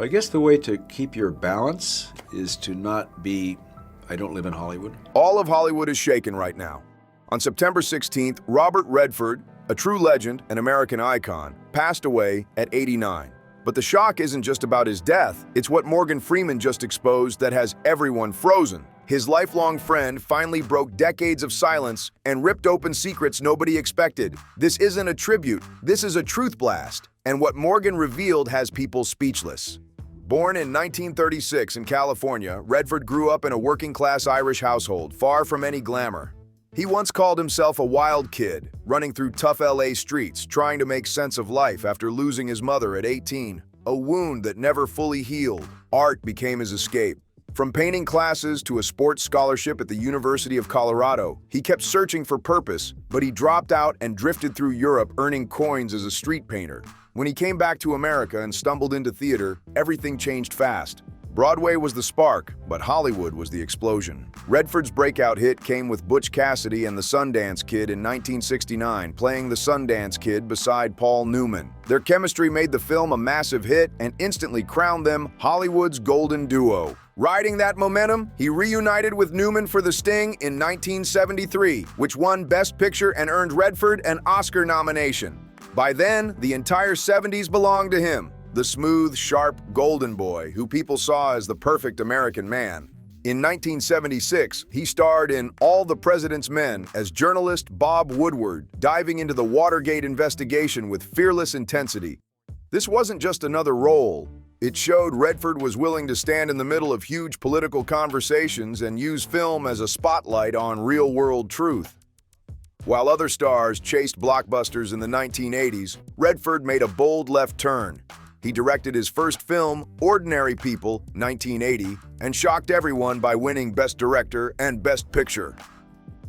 I guess the way to keep your balance is to not be, I don't live in Hollywood. All of Hollywood is shaken right now. On September 16th, Robert Redford, a true legend and American icon, passed away at 89. But the shock isn't just about his death, it's what Morgan Freeman just exposed that has everyone frozen. His lifelong friend finally broke decades of silence and ripped open secrets nobody expected. This isn't a tribute, this is a truth blast. And what Morgan revealed has people speechless. Born in 1936 in California, Redford grew up in a working-class Irish household, far from any glamour. He once called himself a wild kid, running through tough LA streets, trying to make sense of life after losing his mother at 18, a wound that never fully healed. Art became his escape. From painting classes to a sports scholarship at the University of Colorado, he kept searching for purpose, but he dropped out and drifted through Europe earning coins as a street painter. When he came back to America and stumbled into theater, everything changed fast. Broadway was the spark, but Hollywood was the explosion. Redford's breakout hit came with Butch Cassidy and the Sundance Kid in 1969, playing the Sundance Kid beside Paul Newman. Their chemistry made the film a massive hit and instantly crowned them Hollywood's golden duo. Riding that momentum, he reunited with Newman for The Sting in 1973, which won Best Picture and earned Redford an Oscar nomination. By then, the entire 70s belonged to him, the smooth, sharp, golden boy who people saw as the perfect American man. In 1976, he starred in All the President's Men as journalist Bob Woodward, diving into the Watergate investigation with fearless intensity. This wasn't just another role. It showed Redford was willing to stand in the middle of huge political conversations and use film as a spotlight on real-world truth. While other stars chased blockbusters in the 1980s, Redford made a bold left turn. He directed his first film, Ordinary People, 1980, and shocked everyone by winning Best Director and Best Picture.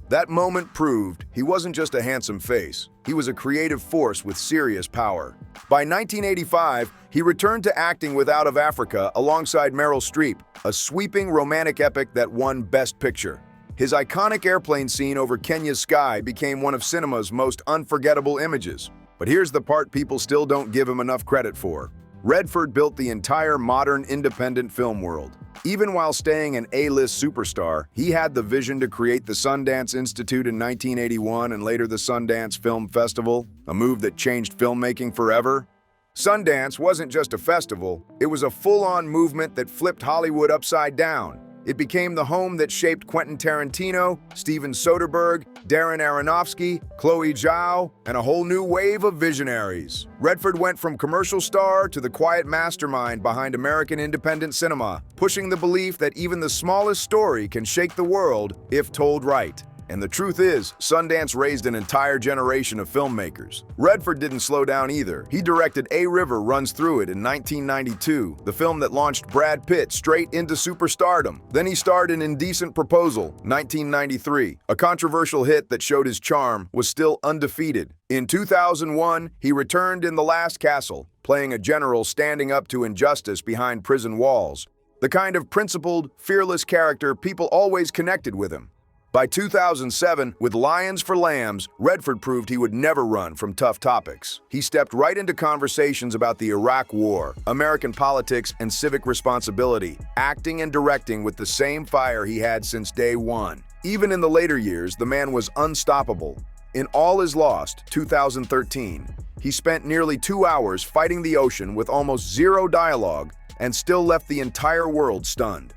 That moment proved he wasn't just a handsome face, he was a creative force with serious power. By 1985, he returned to acting with Out of Africa alongside Meryl Streep, a sweeping romantic epic that won Best Picture. His iconic airplane scene over Kenya's sky became one of cinema's most unforgettable images. But here's the part people still don't give him enough credit for. Redford built the entire modern independent film world. Even while staying an A-list superstar, he had the vision to create the Sundance Institute in 1981 and later the Sundance Film Festival, a move that changed filmmaking forever. Sundance wasn't just a festival, it was a full-on movement that flipped Hollywood upside down. It became the home that shaped Quentin Tarantino, Steven Soderbergh, Darren Aronofsky, Chloe Zhao, and a whole new wave of visionaries. Redford went from commercial star to the quiet mastermind behind American independent cinema, pushing the belief that even the smallest story can shake the world if told right. And the truth is, Sundance raised an entire generation of filmmakers. Redford didn't slow down either. He directed A River Runs Through It in 1992, the film that launched Brad Pitt straight into superstardom. Then he starred in Indecent Proposal, 1993, a controversial hit that showed his charm was still undefeated. In 2001, he returned in The Last Castle, playing a general standing up to injustice behind prison walls. The kind of principled, fearless character people always connected with him. By 2007, with Lions for Lambs, Redford proved he would never run from tough topics. He stepped right into conversations about the Iraq War, American politics, and civic responsibility, acting and directing with the same fire he had since day one. Even in the later years, the man was unstoppable. In All Is Lost, 2013, he spent nearly 2 hours fighting the ocean with almost zero dialogue and still left the entire world stunned.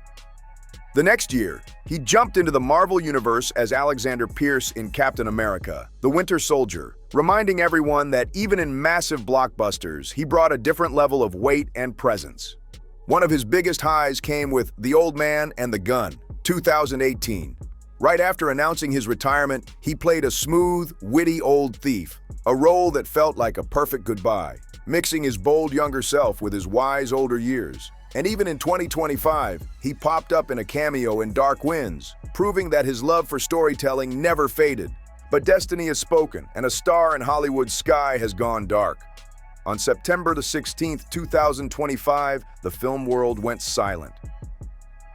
The next year, he jumped into the Marvel Universe as Alexander Pierce in Captain America, the Winter Soldier, reminding everyone that even in massive blockbusters, he brought a different level of weight and presence. One of his biggest highs came with The Old Man and the Gun, 2018. Right after announcing his retirement, he played a smooth, witty old thief, a role that felt like a perfect goodbye, mixing his bold younger self with his wise older years. And even in 2025, he popped up in a cameo in Dark Winds, proving that his love for storytelling never faded. But destiny has spoken, and a star in Hollywood's sky has gone dark. On September the 16th, 2025, the film world went silent.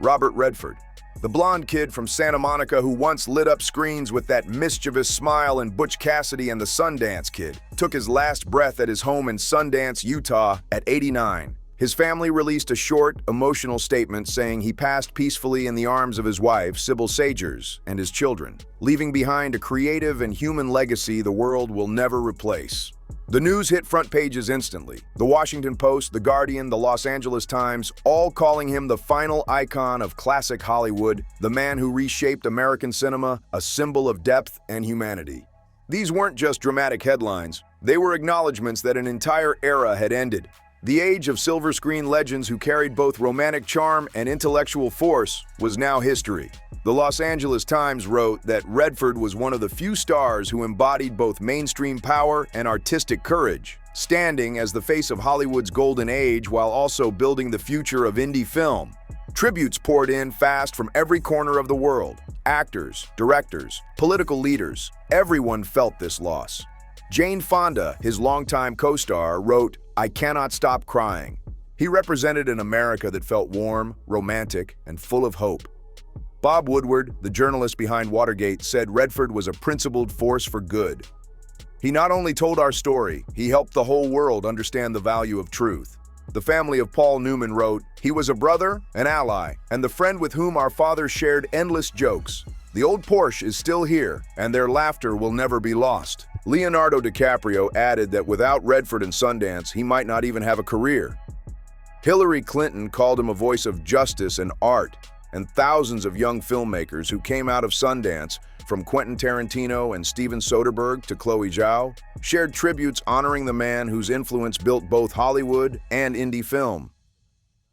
Robert Redford, the blonde kid from Santa Monica who once lit up screens with that mischievous smile in Butch Cassidy and the Sundance Kid, took his last breath at his home in Sundance, Utah at 89. His family released a short, emotional statement saying he passed peacefully in the arms of his wife, Sybil Sagers, and his children, leaving behind a creative and human legacy the world will never replace. The news hit front pages instantly. The Washington Post, The Guardian, the Los Angeles Times, all calling him the final icon of classic Hollywood, the man who reshaped American cinema, a symbol of depth and humanity. These weren't just dramatic headlines. They were acknowledgments that an entire era had ended. The age of silver screen legends who carried both romantic charm and intellectual force was now history. The Los Angeles Times wrote that Redford was one of the few stars who embodied both mainstream power and artistic courage, standing as the face of Hollywood's golden age while also building the future of indie film. Tributes poured in fast from every corner of the world. Actors, directors, political leaders, everyone felt this loss. Jane Fonda, his longtime co-star, wrote, "I cannot stop crying." He represented an America that felt warm, romantic, and full of hope. Bob Woodward, the journalist behind Watergate, said Redford was a principled force for good. He not only told our story, he helped the whole world understand the value of truth. The family of Paul Newman wrote, "He was a brother, an ally, and the friend with whom our father shared endless jokes. The old Porsche is still here, and their laughter will never be lost." Leonardo DiCaprio added that without Redford and Sundance, he might not even have a career. Hillary Clinton called him a voice of justice and art, and thousands of young filmmakers who came out of Sundance, from Quentin Tarantino and Steven Soderbergh to Chloe Zhao, shared tributes honoring the man whose influence built both Hollywood and indie film.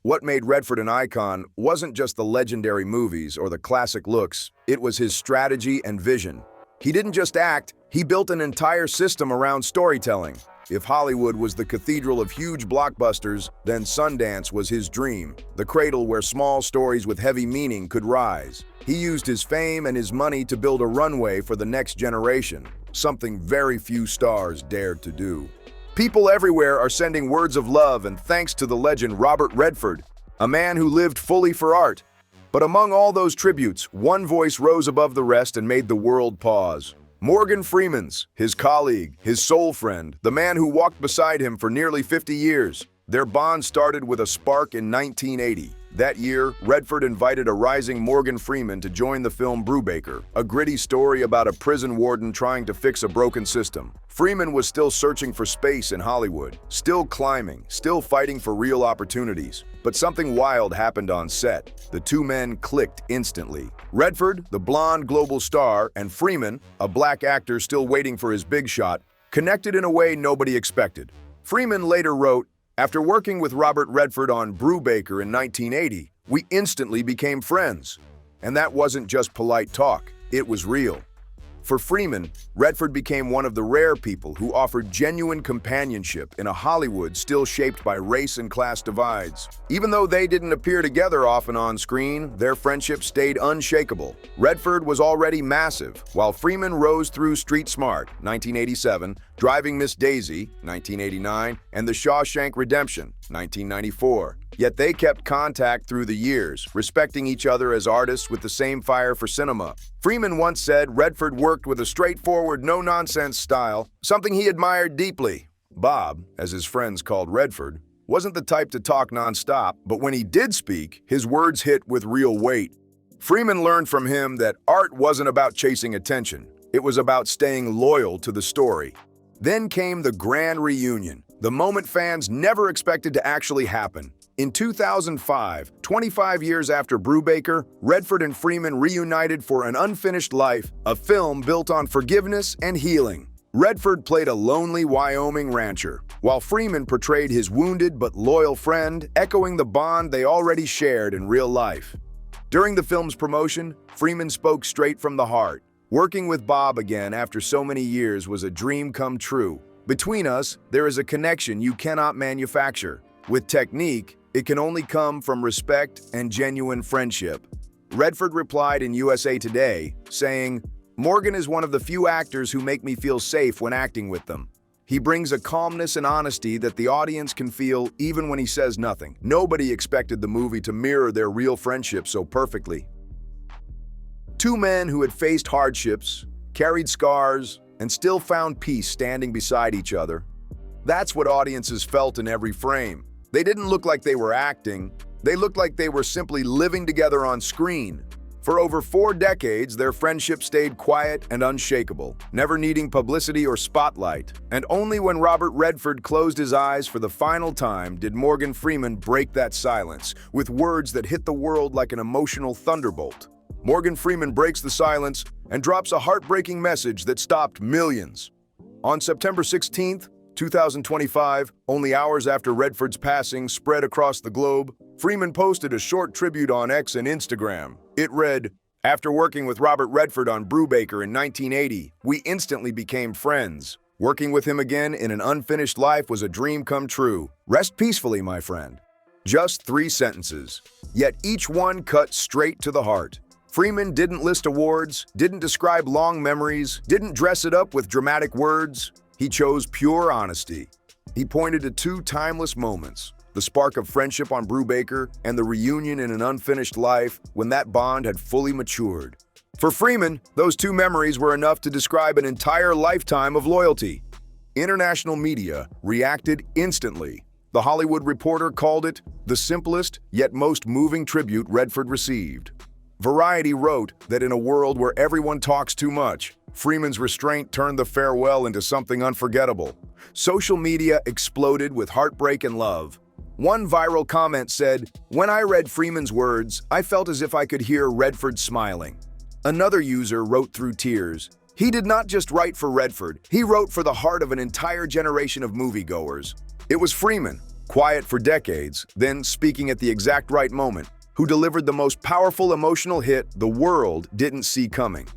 What made Redford an icon wasn't just the legendary movies or the classic looks, it was his strategy and vision. He didn't just act, he built an entire system around storytelling. If Hollywood was the cathedral of huge blockbusters, then Sundance was his dream, the cradle where small stories with heavy meaning could rise. He used his fame and his money to build a runway for the next generation, something very few stars dared to do. People everywhere are sending words of love and thanks to the legend Robert Redford, a man who lived fully for art. But among all those tributes, one voice rose above the rest and made the world pause. Morgan Freeman's, his colleague, his soul friend, the man who walked beside him for nearly 50 years. Their bond started with a spark in 1980. That year, Redford invited a rising Morgan Freeman to join the film Brubaker, a gritty story about a prison warden trying to fix a broken system. Freeman was still searching for space in Hollywood, still climbing, still fighting for real opportunities. But something wild happened on set. The two men clicked instantly. Redford, the blonde global star, and Freeman, a black actor still waiting for his big shot, connected in a way nobody expected. Freeman later wrote, "After working with Robert Redford on Brubaker in 1980, we instantly became friends. And that wasn't just polite talk, it was real." For Freeman, Redford became one of the rare people who offered genuine companionship in a Hollywood still shaped by race and class divides. Even though they didn't appear together often on screen, their friendship stayed unshakable. Redford was already massive, while Freeman rose through Street Smart, 1987, Driving Miss Daisy, 1989, and The Shawshank Redemption, 1994. Yet they kept contact through the years, respecting each other as artists with the same fire for cinema. Freeman once said Redford worked with a straightforward, no-nonsense style, something he admired deeply. Bob, as his friends called Redford, wasn't the type to talk non-stop, but when he did speak, his words hit with real weight. Freeman learned from him that art wasn't about chasing attention. It was about staying loyal to the story. Then came the grand reunion, the moment fans never expected to actually happen. In 2005, 25 years after Brubaker, Redford and Freeman reunited for An Unfinished Life, a film built on forgiveness and healing. Redford played a lonely Wyoming rancher, while Freeman portrayed his wounded but loyal friend, echoing the bond they already shared in real life. During the film's promotion, Freeman spoke straight from the heart. Working with Bob again after so many years was a dream come true. Between us, there is a connection you cannot manufacture. With technique, it can only come from respect and genuine friendship. Redford replied in USA Today, saying, "Morgan is one of the few actors who make me feel safe when acting with them. He brings a calmness and honesty that the audience can feel even when he says nothing." Nobody expected the movie to mirror their real friendship so perfectly. Two men who had faced hardships, carried scars, and still found peace standing beside each other. That's what audiences felt in every frame. They didn't look like they were acting. They looked like they were simply living together on screen. For over 4 decades, their friendship stayed quiet and unshakable, never needing publicity or spotlight. And only when Robert Redford closed his eyes for the final time did Morgan Freeman break that silence with words that hit the world like an emotional thunderbolt. Morgan Freeman breaks the silence and drops a heartbreaking message that stopped millions. On September 16th, 2025, only hours after Redford's passing spread across the globe, Freeman posted a short tribute on X and Instagram. It read, "After working with Robert Redford on Brubaker in 1980, we instantly became friends. Working with him again in an unfinished life was a dream come true. Rest peacefully, my friend." Just 3 sentences, yet each one cut straight to the heart. Freeman didn't list awards, didn't describe long memories, didn't dress it up with dramatic words. He chose pure honesty. He pointed to 2 timeless moments, the spark of friendship on Brubaker and the reunion in an unfinished life when that bond had fully matured. For Freeman, those 2 memories were enough to describe an entire lifetime of loyalty. International media reacted instantly. The Hollywood Reporter called it the simplest yet most moving tribute Redford received. Variety wrote that in a world where everyone talks too much, Freeman's restraint turned the farewell into something unforgettable. Social media exploded with heartbreak and love. One viral comment said, "When I read Freeman's words, I felt as if I could hear Redford smiling." Another user wrote through tears, "He did not just write for Redford, he wrote for the heart of an entire generation of moviegoers." It was Freeman, quiet for decades, then speaking at the exact right moment, who delivered the most powerful emotional hit the world didn't see coming.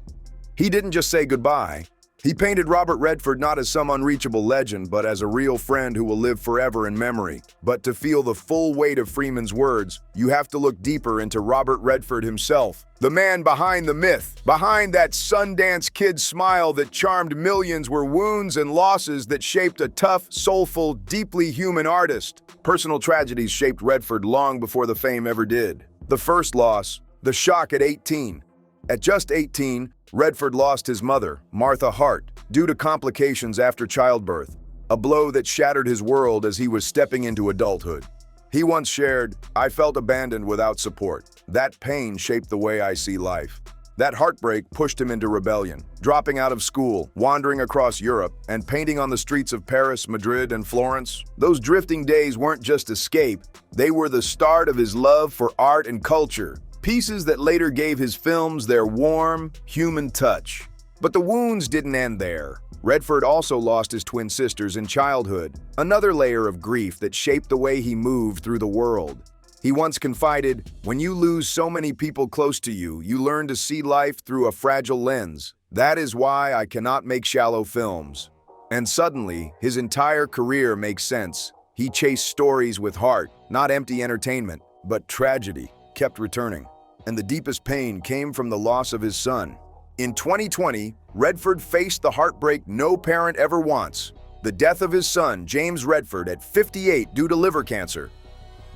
He didn't just say goodbye. He painted Robert Redford not as some unreachable legend, but as a real friend who will live forever in memory. But to feel the full weight of Freeman's words, you have to look deeper into Robert Redford himself. The man behind the myth, behind that Sundance Kid smile that charmed millions were wounds and losses that shaped a tough, soulful, deeply human artist. Personal tragedies shaped Redford long before the fame ever did. The first loss, the shock at 18. At just 18, Redford lost his mother, Martha Hart, due to complications after childbirth, a blow that shattered his world as he was stepping into adulthood. He once shared, "I felt abandoned without support. That pain shaped the way I see life." That heartbreak pushed him into rebellion, dropping out of school, wandering across Europe, and painting on the streets of Paris, Madrid, and Florence. Those drifting days weren't just escape, they were the start of his love for art and culture. Pieces that later gave his films their warm, human touch. But the wounds didn't end there. Redford also lost his twin sisters in childhood, another layer of grief that shaped the way he moved through the world. He once confided, "When you lose so many people close to you, you learn to see life through a fragile lens. That is why I cannot make shallow films." And suddenly, his entire career makes sense. He chased stories with heart, not empty entertainment, but tragedy kept returning. And the deepest pain came from the loss of his son. In 2020, Redford faced the heartbreak no parent ever wants. The death of his son, James Redford, at 58 due to liver cancer.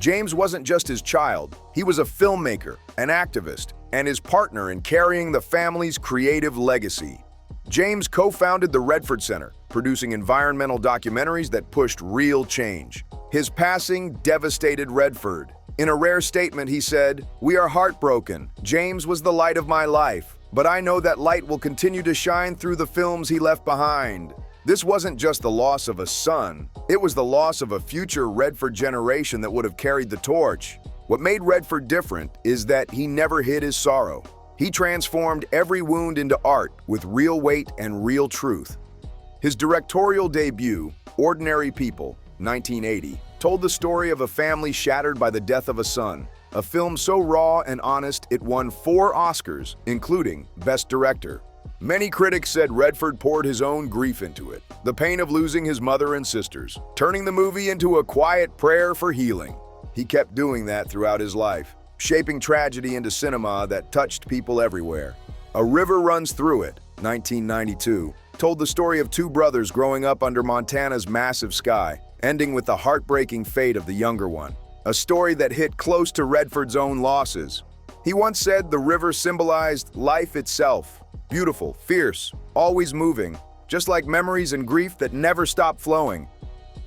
James wasn't just his child, he was a filmmaker, an activist, and his partner in carrying the family's creative legacy. James co-founded the Redford Center, producing environmental documentaries that pushed real change. His passing devastated Redford. In a rare statement, he said, "We are heartbroken. James was the light of my life, but I know that light will continue to shine through the films he left behind." This wasn't just the loss of a son, it was the loss of a future Redford generation that would have carried the torch. What made Redford different is that he never hid his sorrow. He transformed every wound into art with real weight and real truth. His directorial debut, Ordinary People, 1980, told the story of a family shattered by the death of a son. A film so raw and honest it won 4 Oscars, including Best Director. Many critics said Redford poured his own grief into it, the pain of losing his mother and sisters, turning the movie into a quiet prayer for healing. He kept doing that throughout his life, shaping tragedy into cinema that touched people everywhere. A River Runs Through It, 1992, told the story of 2 brothers growing up under Montana's massive sky, ending with the heartbreaking fate of the younger one. A story that hit close to Redford's own losses. He once said the river symbolized life itself, beautiful, fierce, always moving, just like memories and grief that never stop flowing.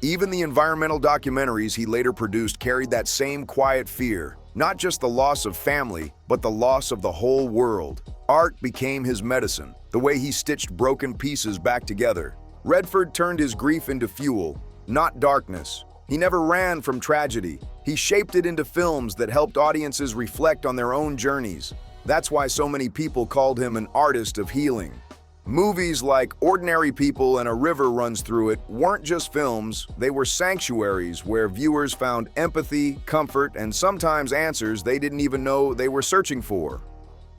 Even the environmental documentaries he later produced carried that same quiet fear, not just the loss of family, but the loss of the whole world. Art became his medicine, the way he stitched broken pieces back together. Redford turned his grief into fuel, not darkness. He never ran from tragedy. He shaped it into films that helped audiences reflect on their own journeys. That's why so many people called him an artist of healing. Movies like Ordinary People and A River Runs Through It weren't just films, they were sanctuaries where viewers found empathy, comfort, and sometimes answers they didn't even know they were searching for.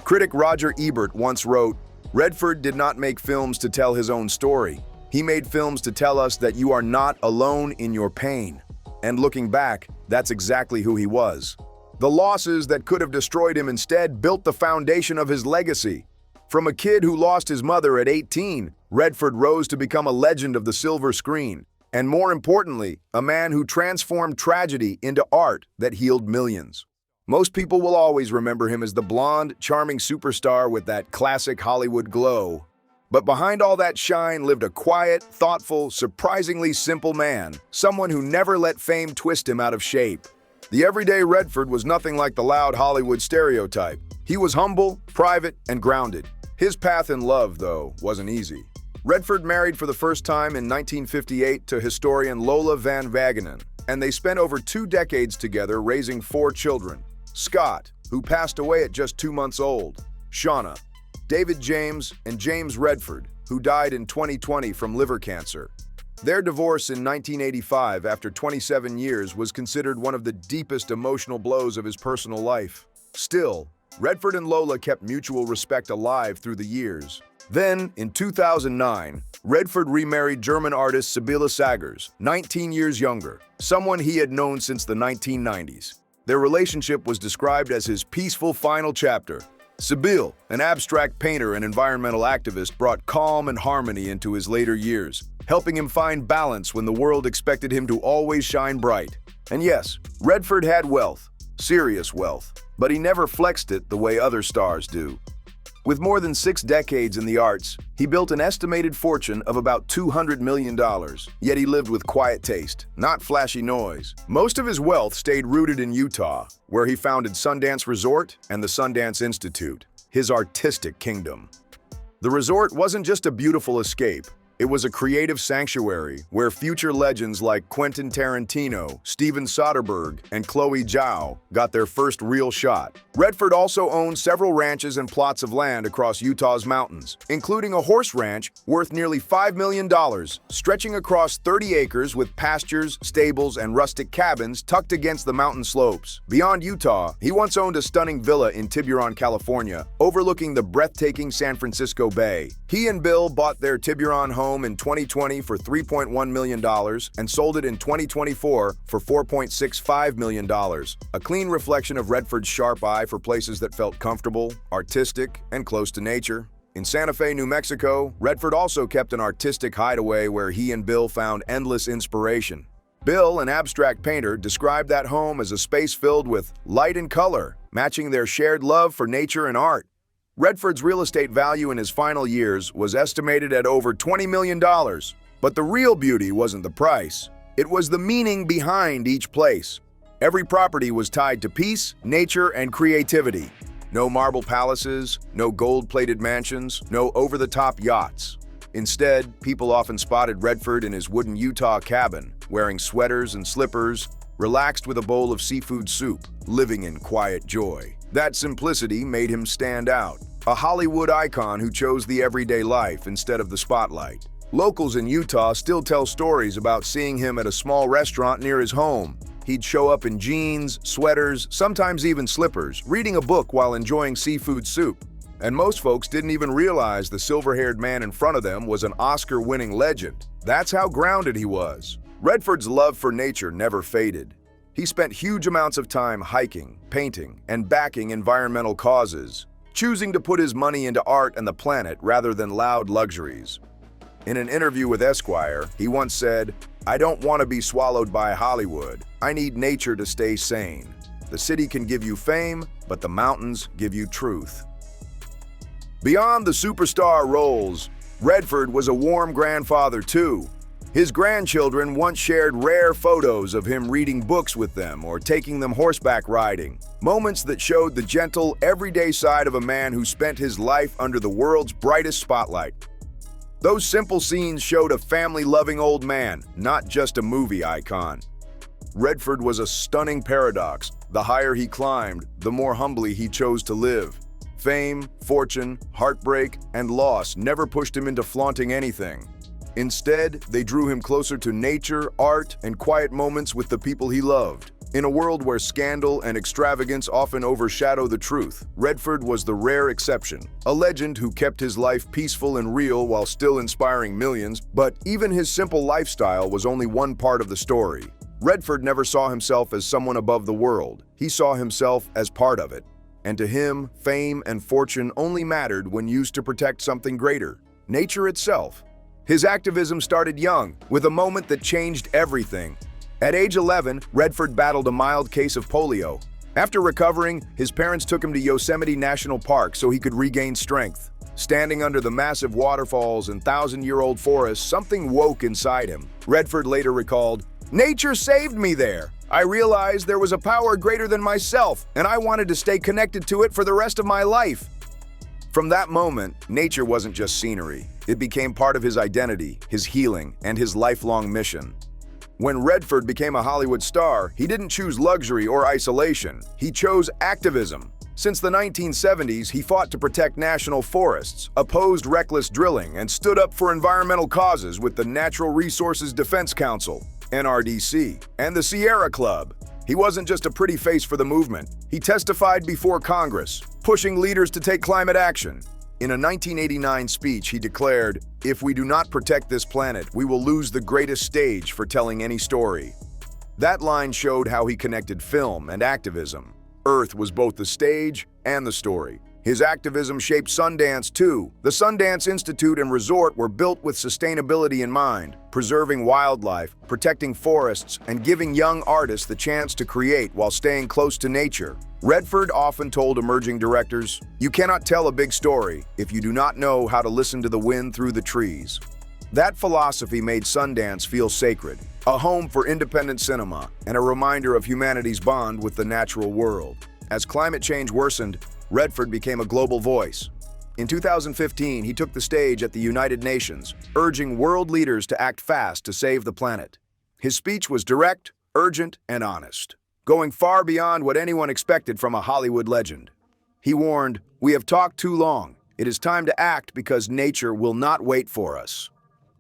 Critic Roger Ebert once wrote, "Redford did not make films to tell his own story. He made films to tell us that you are not alone in your pain." And looking back, that's exactly who he was. The losses that could have destroyed him instead built the foundation of his legacy. From a kid who lost his mother at 18, Redford rose to become a legend of the silver screen, and more importantly, a man who transformed tragedy into art that healed millions. Most people will always remember him as the blonde, charming superstar with that classic Hollywood glow. But behind all that shine lived a quiet, thoughtful, surprisingly simple man, someone who never let fame twist him out of shape. The everyday Redford was nothing like the loud Hollywood stereotype. He was humble, private, and grounded. His path in love, though, wasn't easy. Redford married for the first time in 1958 to historian Lola Van Wagenen, and they spent over 2 decades together raising 4 children. Scott, who passed away at just 2 months old, Shauna, David James, and James Redford, who died in 2020 from liver cancer. Their divorce in 1985, after 27 years, was considered one of the deepest emotional blows of his personal life. Still, Redford and Lola kept mutual respect alive through the years. Then, in 2009, Redford remarried German artist Sibylle Sagers, 19 years younger, someone he had known since the 1990s. Their relationship was described as his peaceful final chapter. Sibylle, an abstract painter and environmental activist, brought calm and harmony into his later years, helping him find balance when the world expected him to always shine bright. And yes, Redford had wealth, serious wealth, but he never flexed it the way other stars do. With more than 6 decades in the arts, he built an estimated fortune of about $200 million, yet he lived with quiet taste, not flashy noise. Most of his wealth stayed rooted in Utah, where he founded Sundance Resort and the Sundance Institute, his artistic kingdom. The resort wasn't just a beautiful escape. It was a creative sanctuary where future legends like Quentin Tarantino, Steven Soderbergh, and Chloe Zhao got their first real shot. Redford also owned several ranches and plots of land across Utah's mountains, including a horse ranch worth nearly $5 million, stretching across 30 acres with pastures, stables, and rustic cabins tucked against the mountain slopes. Beyond Utah, he once owned a stunning villa in Tiburon, California, overlooking the breathtaking San Francisco Bay. He and Bill bought their Tiburon home in 2020 for $3.1 million and sold it in 2024 for $4.65 million, a clean reflection of Redford's sharp eye for places that felt comfortable, artistic, and close to nature. In Santa Fe, New Mexico, Redford also kept an artistic hideaway where he and Bill found endless inspiration. Bill, an abstract painter, described that home as a space filled with light and color, matching their shared love for nature and art. Redford's real estate value in his final years was estimated at over $20 million, but the real beauty wasn't the price. It was the meaning behind each place. Every property was tied to peace, nature, and creativity. No marble palaces, no gold-plated mansions, no over-the-top yachts. Instead, people often spotted Redford in his wooden Utah cabin, wearing sweaters and slippers, relaxed with a bowl of seafood soup, living in quiet joy. That simplicity made him stand out, a Hollywood icon who chose the everyday life instead of the spotlight. Locals in Utah still tell stories about seeing him at a small restaurant near his home. He'd show up in jeans, sweaters, sometimes even slippers, reading a book while enjoying seafood soup. And most folks didn't even realize the silver-haired man in front of them was an Oscar-winning legend. That's how grounded he was. Redford's love for nature never faded. He spent huge amounts of time hiking, painting, and backing environmental causes, choosing to put his money into art and the planet rather than loud luxuries. In an interview with Esquire, he once said, "I don't want to be swallowed by Hollywood. I need nature to stay sane. The city can give you fame, but the mountains give you truth." Beyond the superstar roles, Redford was a warm grandfather too. His grandchildren once shared rare photos of him reading books with them or taking them horseback riding, moments that showed the gentle, everyday side of a man who spent his life under the world's brightest spotlight. Those simple scenes showed a family-loving old man, not just a movie icon. Redford was a stunning paradox. The higher he climbed, the more humbly he chose to live. Fame, fortune, heartbreak, and loss never pushed him into flaunting anything. Instead, they drew him closer to nature, art, and quiet moments with the people he loved. In a world where scandal and extravagance often overshadow the truth, Redford was the rare exception, a legend who kept his life peaceful and real while still inspiring millions. But even his simple lifestyle was only one part of the story. Redford never saw himself as someone above the world. He saw himself as part of it. And to him, fame and fortune only mattered when used to protect something greater, nature itself. His activism started young, with a moment that changed everything. At age 11, Redford battled a mild case of polio. After recovering, his parents took him to Yosemite National Park so he could regain strength. Standing under the massive waterfalls and thousand-year-old forests, something woke inside him. Redford later recalled, "Nature saved me there. I realized there was a power greater than myself, and I wanted to stay connected to it for the rest of my life." From that moment, nature wasn't just scenery. It became part of his identity, his healing, and his lifelong mission. When Redford became a Hollywood star, he didn't choose luxury or isolation. He chose activism. Since the 1970s, he fought to protect national forests, opposed reckless drilling, and stood up for environmental causes with the Natural Resources Defense Council, NRDC, and the Sierra Club. He wasn't just a pretty face for the movement. He testified before Congress, pushing leaders to take climate action. In a 1989 speech, he declared, "If we do not protect this planet, we will lose the greatest stage for telling any story." That line showed how he connected film and activism. Earth was both the stage and the story. His activism shaped Sundance too. The Sundance Institute and Resort were built with sustainability in mind, preserving wildlife, protecting forests, and giving young artists the chance to create while staying close to nature. Redford often told emerging directors, "You cannot tell a big story if you do not know how to listen to the wind through the trees." That philosophy made Sundance feel sacred, a home for independent cinema, and a reminder of humanity's bond with the natural world. As climate change worsened, Redford became a global voice. In 2015, he took the stage at the United Nations, urging world leaders to act fast to save the planet. His speech was direct, urgent, and honest, going far beyond what anyone expected from a Hollywood legend. He warned, "We have talked too long. It is time to act because nature will not wait for us."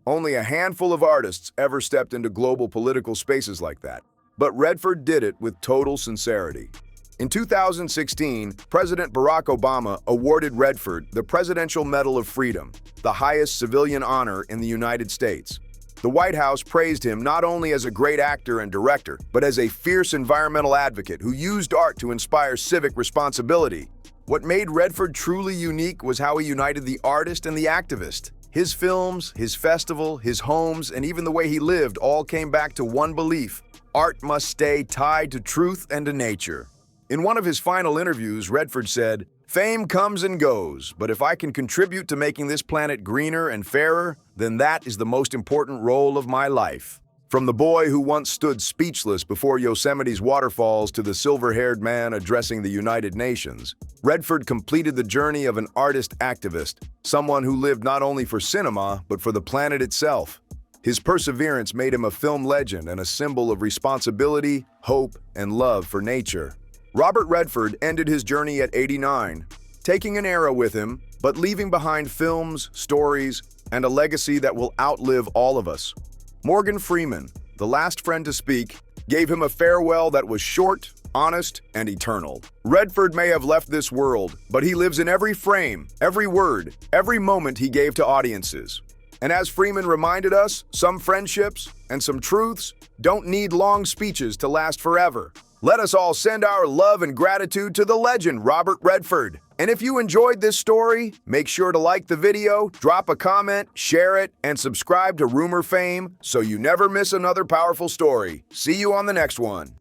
Only a handful of artists ever stepped into global political spaces like that, but Redford did it with total sincerity. In 2016, President Barack Obama awarded Redford the Presidential Medal of Freedom, the highest civilian honor in the United States. The White House praised him not only as a great actor and director, but as a fierce environmental advocate who used art to inspire civic responsibility. What made Redford truly unique was how he united the artist and the activist. His films, his festival, his homes, and even the way he lived all came back to one belief: art must stay tied to truth and to nature. In one of his final interviews, Redford said, "Fame comes and goes, but if I can contribute to making this planet greener and fairer, then that is the most important role of my life." From the boy who once stood speechless before Yosemite's waterfalls to the silver-haired man addressing the United Nations, Redford completed the journey of an artist-activist, someone who lived not only for cinema, but for the planet itself. His perseverance made him a film legend and a symbol of responsibility, hope, and love for nature. Robert Redford ended his journey at 89, taking an era with him, but leaving behind films, stories, and a legacy that will outlive all of us. Morgan Freeman, the last friend to speak, gave him a farewell that was short, honest, and eternal. Redford may have left this world, but he lives in every frame, every word, every moment he gave to audiences. And as Freeman reminded us, some friendships and some truths don't need long speeches to last forever. Let us all send our love and gratitude to the legend, Robert Redford. And if you enjoyed this story, make sure to like the video, drop a comment, share it, and subscribe to RumorFame so you never miss another powerful story. See you on the next one.